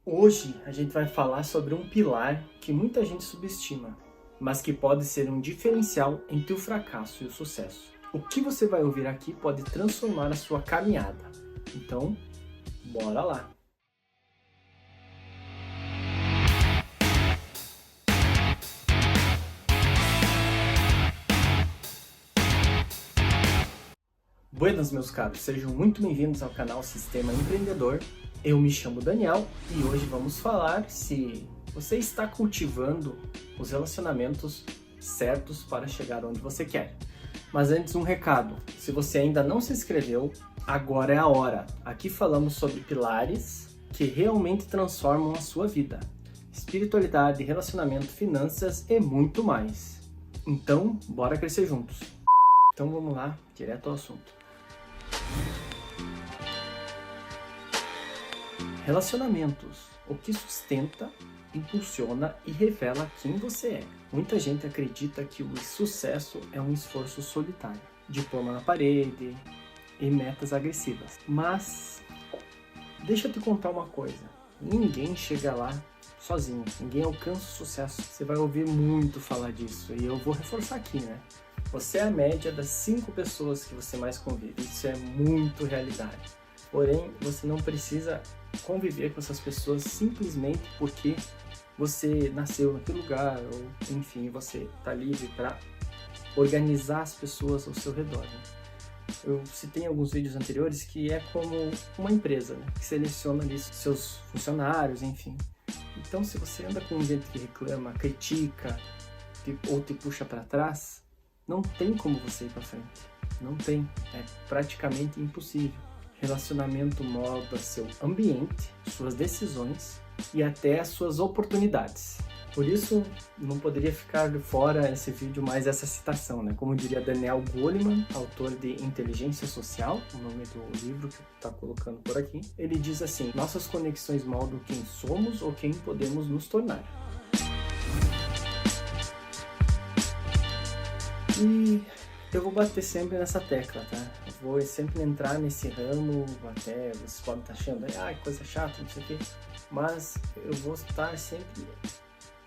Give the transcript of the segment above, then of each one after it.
Hoje a gente vai falar sobre um pilar que muita gente subestima, mas que pode ser um diferencial entre o fracasso e o sucesso. O que você vai ouvir aqui pode transformar a sua caminhada. Então, bora lá! Buenas, meus caros, sejam muito bem-vindos ao canal Sistema Empreendedor. Eu me chamo Daniel e hoje vamos falar se você está cultivando os relacionamentos certos para chegar onde você quer. Mas antes, um recado: se você ainda não se inscreveu, agora é a hora. Aqui falamos sobre pilares que realmente transformam a sua vida: espiritualidade, relacionamento, finanças e muito mais. Então, bora crescer juntos. Então vamos lá, direto ao assunto. Relacionamentos, o que sustenta, impulsiona e revela quem você é. Muita gente acredita que o sucesso é um esforço solitário, diploma na parede e metas agressivas. Mas deixa eu te contar uma coisa: ninguém chega lá sozinho, ninguém alcança o sucesso. Você vai ouvir muito falar disso e eu vou reforçar aqui, né? Você é a média das 5 pessoas que você mais convive. Isso é muito realidade. Porém, você não precisa conviver com essas pessoas simplesmente porque você nasceu naquele lugar ou, enfim, você está livre para organizar as pessoas ao seu redor, né? Eu citei em alguns vídeos anteriores que é como uma empresa, né, que seleciona ali seus funcionários, enfim. Então, se você anda com gente que reclama, critica ou te puxa para trás, não tem como você ir para frente. Não tem. É praticamente impossível. Relacionamento molda seu ambiente, suas decisões e até as suas oportunidades. Por isso, não poderia ficar de fora esse vídeo mais essa citação, né? Como diria Daniel Goleman, autor de Inteligência Social, o nome do livro que está colocando por aqui. Ele diz assim: nossas conexões moldam quem somos ou quem podemos nos tornar. E eu vou bater sempre nessa tecla, tá? Eu vou sempre entrar nesse ramo, até vocês podem estar achando, que coisa chata, não sei o quê, mas eu vou estar sempre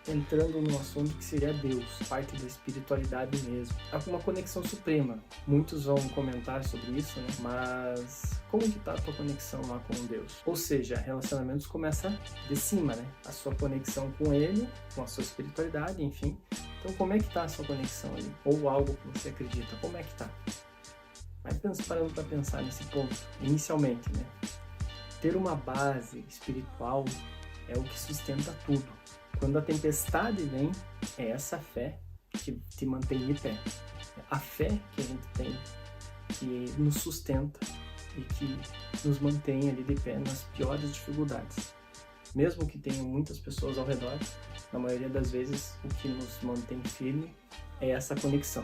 entrando num assunto que seria Deus, parte da espiritualidade mesmo. Há uma conexão suprema. Muitos vão comentar sobre isso, né? Mas como que tá a tua conexão lá com Deus? Ou seja, relacionamentos começa de cima, né? A sua conexão com Ele, com a sua espiritualidade, enfim. Então, como é que tá a sua conexão ali? Ou algo que você acredita, como é que tá? Vai parando para pensar nesse ponto, inicialmente, né? Ter uma base espiritual é o que sustenta tudo. Quando a tempestade vem, é essa fé que te mantém de pé. A fé que a gente tem, que nos sustenta e que nos mantém ali de pé nas piores dificuldades. Mesmo que tenham muitas pessoas ao redor, na maioria das vezes o que nos mantém firme é essa conexão.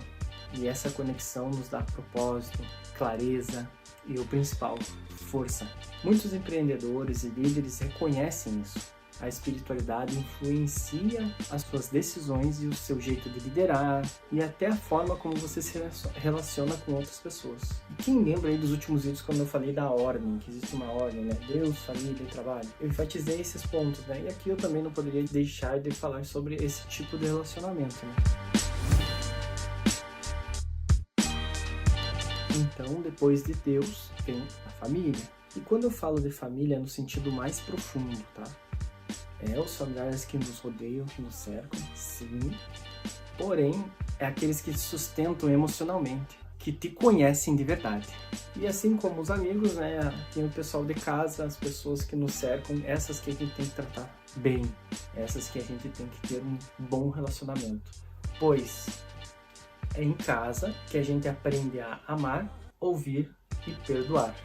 E essa conexão nos dá propósito, clareza e, o principal, força. Muitos empreendedores e líderes reconhecem isso. A espiritualidade influencia as suas decisões e o seu jeito de liderar e até a forma como você se relaciona com outras pessoas. E quem lembra aí dos últimos vídeos quando eu falei da ordem, que existe uma ordem, né? Deus, família e trabalho. Eu enfatizei esses pontos, né? E aqui eu também não poderia deixar de falar sobre esse tipo de relacionamento, né? Então, depois de Deus, vem a família. E quando eu falo de família é no sentido mais profundo, tá? É os familiares que nos rodeiam, que nos cercam, sim. Porém, é aqueles que te sustentam emocionalmente, que te conhecem de verdade. E assim como os amigos, né, tem o pessoal de casa, as pessoas que nos cercam, essas que a gente tem que tratar bem, essas que a gente tem que ter um bom relacionamento. Pois é em casa que a gente aprende a amar, ouvir e perdoar.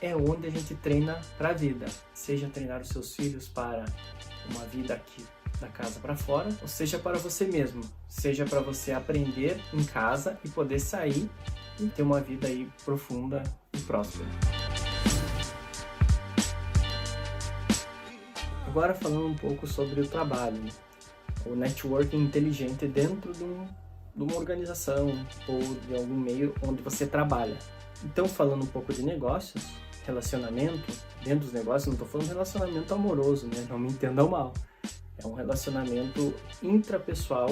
É onde a gente treina para a vida, seja treinar os seus filhos para uma vida aqui da casa para fora, ou seja para você mesmo, seja para você aprender em casa e poder sair e ter uma vida aí profunda e próspera. Agora falando um pouco sobre o trabalho, o networking inteligente dentro de uma organização ou de algum meio onde você trabalha. Então, falando um pouco de negócios, relacionamento dentro dos negócios, não estou falando relacionamento amoroso, né? Não me entendam mal. É um relacionamento intrapessoal,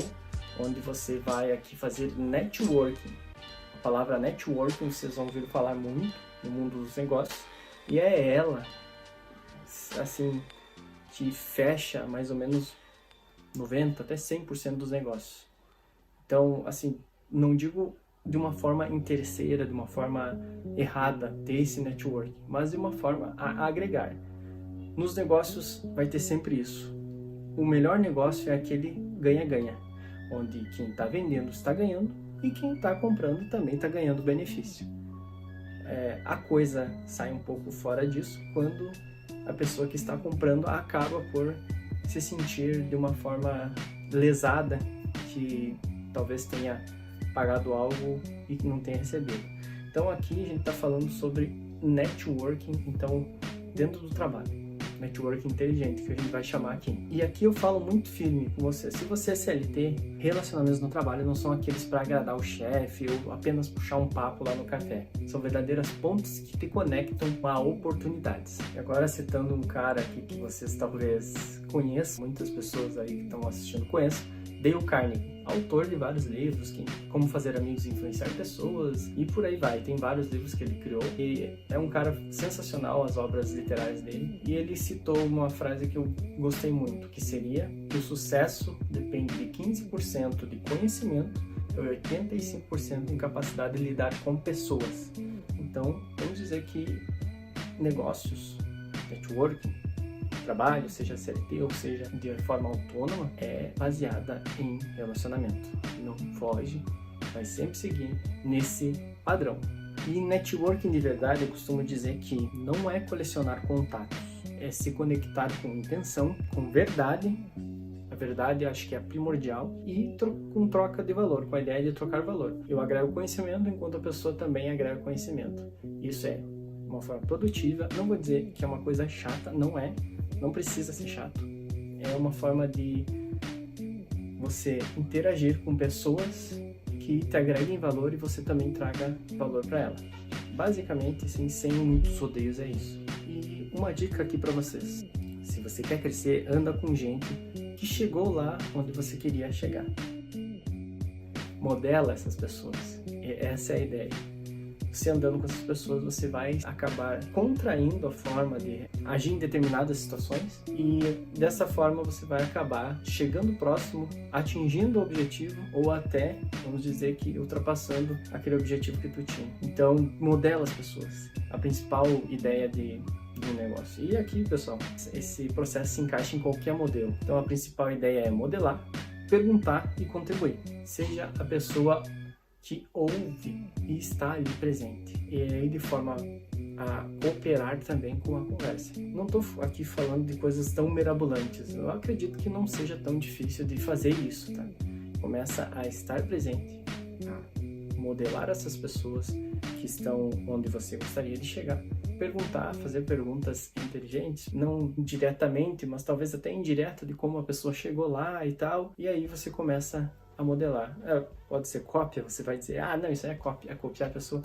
onde você vai aqui fazer networking. A palavra networking vocês vão ouvir falar muito no mundo dos negócios, e é ela, assim, que fecha mais ou menos 90% até 100% dos negócios. Então, assim, não digo de uma forma interesseira, de uma forma errada ter esse networking, mas de uma forma a agregar. Nos negócios vai ter sempre isso. O melhor negócio é aquele ganha-ganha, onde quem está vendendo está ganhando e quem está comprando também está ganhando benefício. A coisa sai um pouco fora disso quando a pessoa que está comprando acaba por se sentir de uma forma lesada, que talvez tenha pagado algo e que não tenha recebido. Então aqui a gente está falando sobre networking, então dentro do trabalho. Networking inteligente, que a gente vai chamar aqui. E aqui eu falo muito firme com você. Se você é CLT, relacionamentos no trabalho não são aqueles para agradar o chefe ou apenas puxar um papo lá no café. São verdadeiras pontes que te conectam a oportunidades. E agora citando um cara aqui que vocês talvez conheçam, muitas pessoas aí que estão assistindo conhecem, Dale Carnegie, autor de vários livros, Como Fazer Amigos e Influenciar Pessoas, e por aí vai. Tem vários livros que ele criou, e é um cara sensacional, as obras literárias dele, e ele citou uma frase que eu gostei muito, que seria que o sucesso depende de 15% de conhecimento e 85% em capacidade de lidar com pessoas. Então, vamos dizer que negócios, networking, trabalho, seja CLT ou seja de forma autônoma, é baseada em relacionamento. Não foge, vai sempre seguir nesse padrão. E networking de verdade, eu costumo dizer que não é colecionar contatos, é se conectar com intenção, com verdade. A verdade eu acho que é primordial, e com troca de valor, com a ideia de trocar valor. Eu agrego conhecimento enquanto a pessoa também agrega conhecimento. Isso é uma forma produtiva. Não vou dizer que é uma coisa chata, não é. Não precisa ser chato. É uma forma de você interagir com pessoas que te agreguem valor e você também traga valor para ela. Basicamente, assim, sem muitos rodeios, é isso. E uma dica aqui para vocês. Se você quer crescer, anda com gente que chegou lá onde você queria chegar. Modela essas pessoas. Essa é a ideia. Você andando com essas pessoas, você vai acabar contraindo a forma de agir em determinadas situações, e dessa forma você vai acabar chegando próximo, atingindo o objetivo, ou até, vamos dizer que ultrapassando aquele objetivo que tu tinha. Então, modela as pessoas. A principal ideia de um negócio. E aqui, pessoal, esse processo se encaixa em qualquer modelo. Então, a principal ideia é modelar, perguntar e contribuir. Seja a pessoa que ouve e está ali presente, e aí de forma a cooperar também com a conversa. Não estou aqui falando de coisas tão mirabolantes, eu acredito que não seja tão difícil de fazer isso, tá? Começa a estar presente, a modelar essas pessoas que estão onde você gostaria de chegar, perguntar, fazer perguntas inteligentes, não diretamente, mas talvez até indireto, de como a pessoa chegou lá e tal, e aí você começa a modelar. Pode ser cópia, você vai dizer, não, isso é cópia, é copiar a pessoa.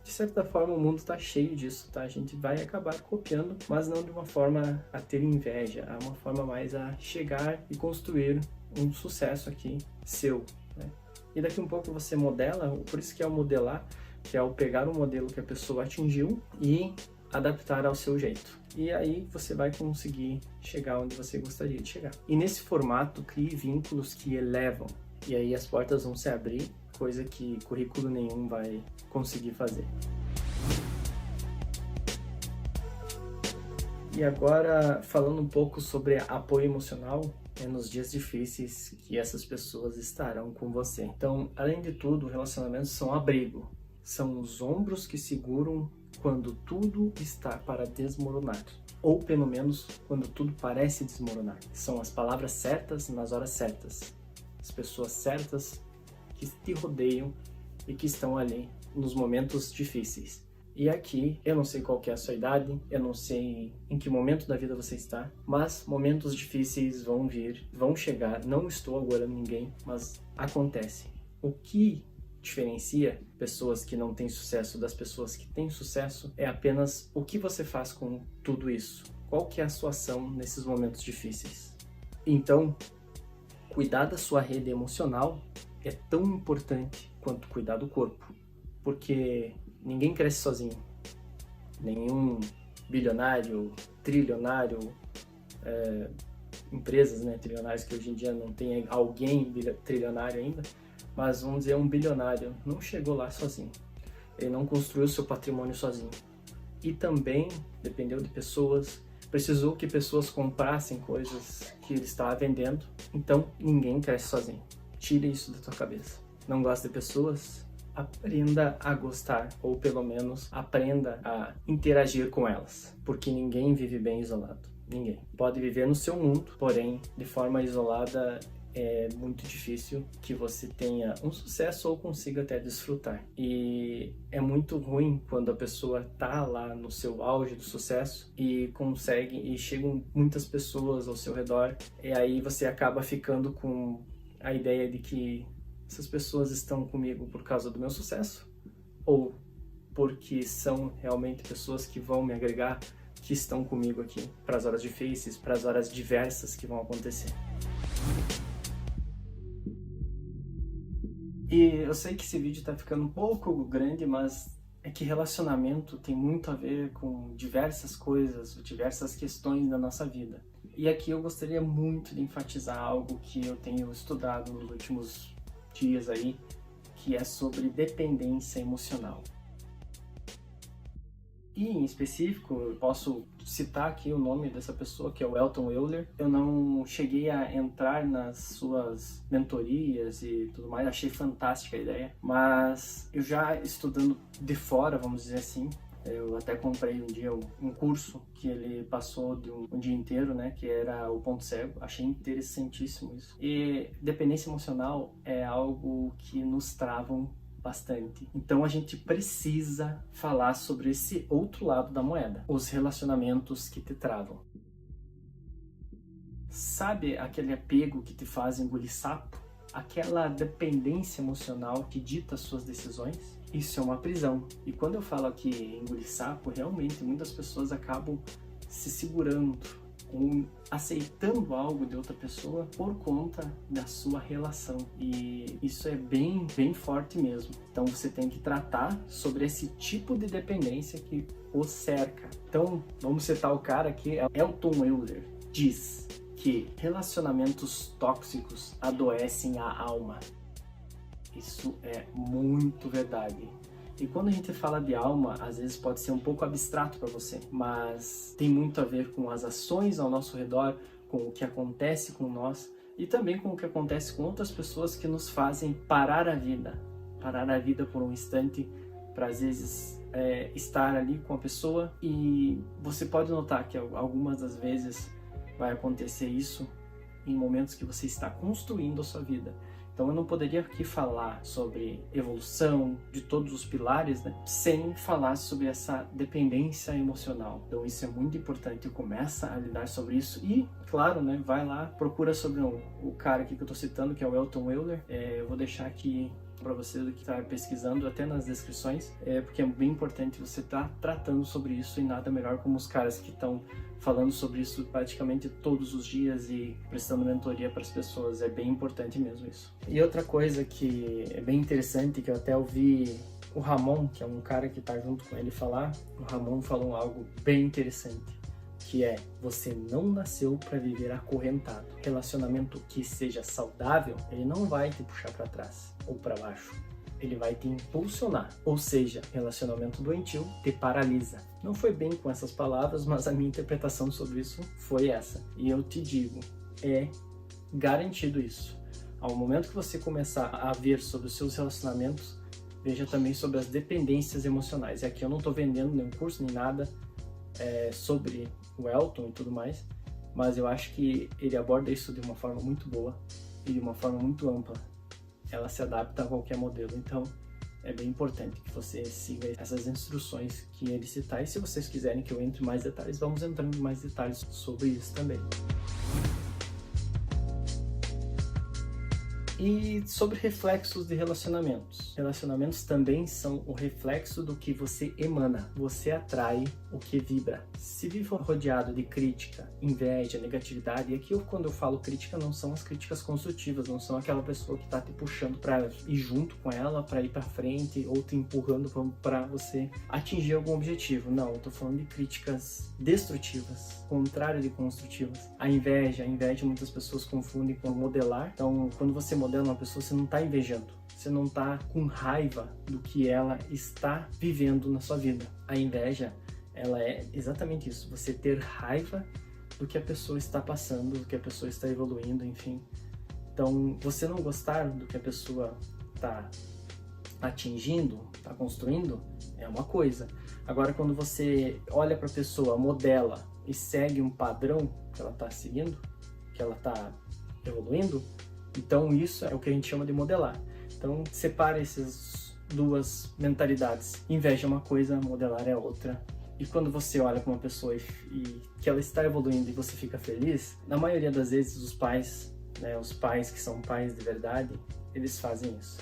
De certa forma, o mundo está cheio disso, tá? A gente vai acabar copiando, mas não de uma forma a ter inveja, é uma forma mais a chegar e construir um sucesso aqui seu, né? E daqui um pouco você modela, por isso que é o modelar, que é o pegar o modelo que a pessoa atingiu e adaptar ao seu jeito. E aí você vai conseguir chegar onde você gostaria de chegar. E nesse formato, crie vínculos que elevam. E aí as portas vão se abrir, coisa que currículo nenhum vai conseguir fazer. E agora, falando um pouco sobre apoio emocional, é nos dias difíceis que essas pessoas estarão com você. Então, além de tudo, relacionamentos são abrigo. São os ombros que seguram quando tudo está para desmoronar. Ou, pelo menos, quando tudo parece desmoronar. São as palavras certas nas horas certas. As pessoas certas que te rodeiam e que estão ali nos momentos difíceis. E aqui, eu não sei qual que é a sua idade, eu não sei em que momento da vida você está, mas momentos difíceis vão vir, vão chegar, não estou agorando ninguém, mas acontece. O que diferencia pessoas que não têm sucesso das pessoas que têm sucesso é apenas o que você faz com tudo isso. Qual que é a sua ação nesses momentos difíceis? Então, cuidar da sua rede emocional é tão importante quanto cuidar do corpo, porque ninguém cresce sozinho. Nenhum bilionário, trilionário, empresas, né, trilionárias, que hoje em dia não tem alguém trilionário ainda, mas vamos dizer, um bilionário não chegou lá sozinho. Ele não construiu seu patrimônio sozinho. E também dependeu de pessoas, precisou que pessoas comprassem coisas que ele estava vendendo. Então, ninguém cresce sozinho. Tire isso da tua cabeça. Não gosta de pessoas? Aprenda a gostar, ou pelo menos aprenda a interagir com elas, porque ninguém vive bem isolado. Ninguém. Pode viver no seu mundo, porém, de forma isolada é muito difícil que você tenha um sucesso ou consiga até desfrutar. E é muito ruim quando a pessoa tá lá no seu auge do sucesso e consegue, e chegam muitas pessoas ao seu redor, e aí você acaba ficando com a ideia de que essas pessoas estão comigo por causa do meu sucesso ou porque são realmente pessoas que vão me agregar, que estão comigo aqui para as horas difíceis, para as horas diversas que vão acontecer. E eu sei que esse vídeo está ficando um pouco grande, mas é que relacionamento tem muito a ver com diversas coisas, diversas questões da nossa vida. E aqui eu gostaria muito de enfatizar algo que eu tenho estudado nos últimos dias aí, que é sobre dependência emocional. E em específico, eu posso citar aqui o nome dessa pessoa, que é o Elton Euler. Eu não cheguei a entrar nas suas mentorias e tudo mais, achei fantástica a ideia, mas eu já estudando de fora, vamos dizer assim, eu até comprei um dia um curso que ele passou de um dia inteiro, né, que era o ponto cego. Achei interessantíssimo isso. E dependência emocional é algo que nos travam bastante. Então a gente precisa falar sobre esse outro lado da moeda, os relacionamentos que te travam. Sabe aquele apego que te faz engolir sapo? Aquela dependência emocional que dita as suas decisões? Isso é uma prisão. E quando eu falo aqui engolir sapo, realmente muitas pessoas acabam se segurando ou aceitando algo de outra pessoa por conta da sua relação. E isso é bem forte mesmo. Então você tem que tratar sobre esse tipo de dependência que o cerca. Então vamos citar o cara aqui, Elton Euler, diz que relacionamentos tóxicos adoecem a alma. Isso é muito verdade. E quando a gente fala de alma, às vezes pode ser um pouco abstrato para você, mas tem muito a ver com as ações ao nosso redor, com o que acontece com nós e também com o que acontece com outras pessoas que nos fazem parar a vida por um instante, para às vezes estar ali com a pessoa. E você pode notar que algumas das vezes vai acontecer isso em momentos que você está construindo a sua vida. Então eu não poderia aqui falar sobre evolução de todos os pilares, né, sem falar sobre essa dependência emocional. Então isso é muito importante, começa a lidar sobre isso e, claro, né, vai lá, procura sobre o cara aqui que eu estou citando, que é o Elton Euler. Eu vou deixar aqui para você que está pesquisando, até nas descrições, porque é bem importante você estar tratando sobre isso, e nada melhor como os caras que estão falando sobre isso praticamente todos os dias e prestando mentoria para as pessoas. É bem importante mesmo isso. E outra coisa que é bem interessante, que eu até ouvi o Ramon, que é um cara que está junto com ele, falar, o Ramon falou algo bem interessante, que é: você não nasceu para viver acorrentado. Relacionamento que seja saudável, ele não vai te puxar para trás ou para baixo, ele vai te impulsionar. Ou seja, relacionamento doentio te paralisa. Não foi bem com essas palavras, mas a minha interpretação sobre isso foi essa. E eu te digo, é garantido isso. Ao momento que você começar a ver sobre os seus relacionamentos, veja também sobre as dependências emocionais. E aqui eu não estou vendendo nenhum curso nem nada sobre o Elton e tudo mais, mas eu acho que ele aborda isso de uma forma muito boa e de uma forma muito ampla. Ela se adapta a qualquer modelo, então é bem importante que você siga essas instruções que ele citar. E se vocês quiserem que eu entre em mais detalhes, vamos entrando em mais detalhes sobre isso também. E sobre reflexos de relacionamentos. Relacionamentos também são o reflexo do que você emana. Você atrai o que vibra. Se vive rodeado de crítica, inveja, negatividade, e aqui quando eu falo crítica não são as críticas construtivas, não são aquela pessoa que está te puxando para ir junto com ela, para ir para frente, ou te empurrando para você atingir algum objetivo. Não, eu tô falando de críticas destrutivas, contrário de construtivas. A inveja muitas pessoas confundem com modelar. Então, quando você modela uma pessoa, você não está invejando, você não está com raiva do que ela está vivendo na sua vida. A inveja, ela é exatamente isso, você ter raiva do que a pessoa está passando, do que a pessoa está evoluindo, enfim. Então, você não gostar do que a pessoa está atingindo, está construindo, é uma coisa. Agora, quando você olha para a pessoa, modela e segue um padrão que ela está seguindo, que ela está evoluindo, então isso é o que a gente chama de modelar. Então, separe essas duas mentalidades. Inveja é uma coisa, modelar é outra. E quando você olha para uma pessoa e que ela está evoluindo e você fica feliz, na maioria das vezes os pais, né, os pais que são pais de verdade, eles fazem isso.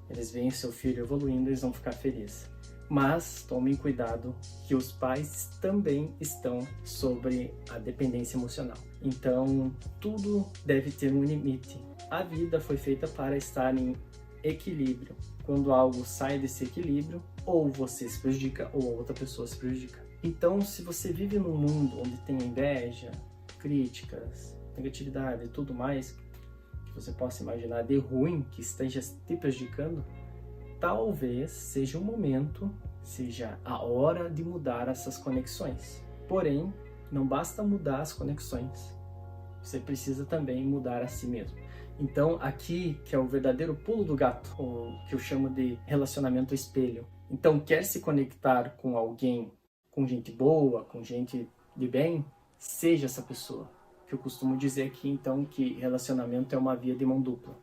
Eles veem seu filho evoluindo e eles vão ficar felizes. Mas tomem cuidado que os pais também estão sobre a dependência emocional. Então, tudo deve ter um limite. A vida foi feita para estar em equilíbrio. Quando algo sai desse equilíbrio, ou você se prejudica ou a outra pessoa se prejudica. Então, se você vive num mundo onde tem inveja, críticas, negatividade e tudo mais que você possa imaginar de ruim que esteja te prejudicando, talvez seja o momento, seja a hora de mudar essas conexões. Porém, não basta mudar as conexões, você precisa também mudar a si mesmo. Então, aqui que é o verdadeiro pulo do gato, ou que eu chamo de relacionamento espelho. Então, quer se conectar com alguém, com gente boa, com gente de bem, seja essa pessoa. Que eu costumo dizer aqui, então, que relacionamento é uma via de mão dupla.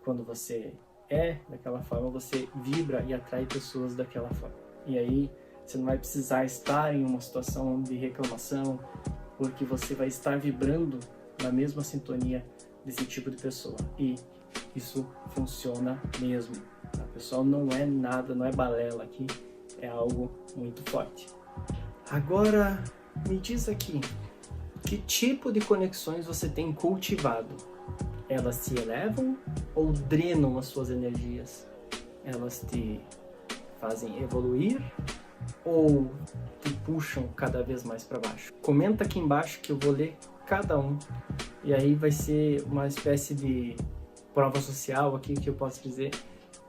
Quando você é daquela forma, você vibra e atrai pessoas daquela forma. E aí, você não vai precisar estar em uma situação de reclamação, porque você vai estar vibrando na mesma sintonia desse tipo de pessoa. E isso funciona mesmo. Tá? Pessoal, não é nada, não é balela aqui, é algo muito forte. Agora, me diz aqui, que tipo de conexões você tem cultivado? Elas te elevam ou drenam as suas energias? Elas te fazem evoluir ou te puxam cada vez mais para baixo? Comenta aqui embaixo que eu vou ler cada um. E aí vai ser uma espécie de prova social aqui que eu posso dizer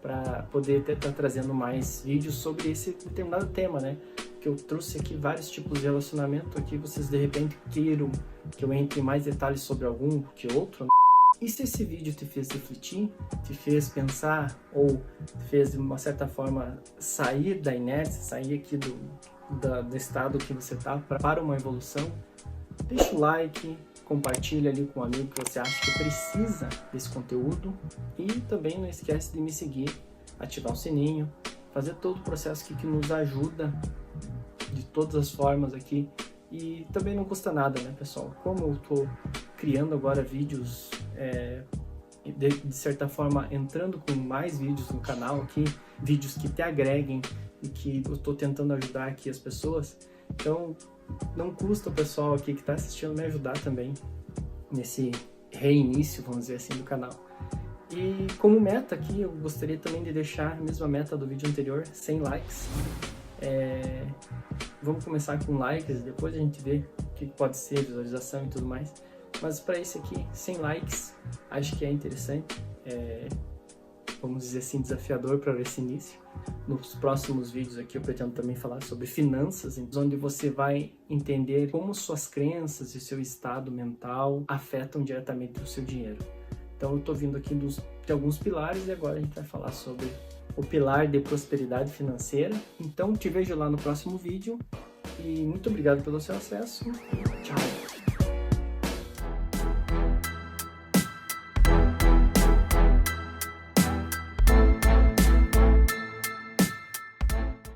para poder estar trazendo mais vídeos sobre esse determinado tema, né? Que eu trouxe aqui vários tipos de relacionamento aqui, vocês de repente queiram que eu entre em mais detalhes sobre algum que outro. E se esse vídeo te fez refletir, te fez pensar ou te fez de uma certa forma sair da inércia, sair aqui do estado que você está para uma evolução, deixa o like, compartilha ali com um amigo que você acha que precisa desse conteúdo e também não esquece de me seguir, ativar o sininho, fazer todo o processo aqui que nos ajuda de todas as formas aqui e também não custa nada, né, pessoal? Como eu tô criando agora vídeos, de certa forma entrando com mais vídeos no canal aqui, vídeos que te agreguem e que eu tô tentando ajudar aqui as pessoas, então não custa o pessoal aqui que está assistindo me ajudar também nesse reinício, vamos dizer assim, do canal. E como meta aqui, eu gostaria também de deixar a mesma meta do vídeo anterior, 100 likes. Vamos começar com likes, depois a gente vê o que pode ser, visualização e tudo mais. Mas para esse aqui, 100 likes, acho que é interessante. Vamos dizer assim, desafiador para esse início. Nos próximos vídeos aqui eu pretendo também falar sobre finanças, onde você vai entender como suas crenças e seu estado mental afetam diretamente o seu dinheiro. Então eu estou vindo aqui de alguns pilares e agora a gente vai falar sobre o pilar de prosperidade financeira. Então te vejo lá no próximo vídeo e muito obrigado pelo seu acesso. Tchau!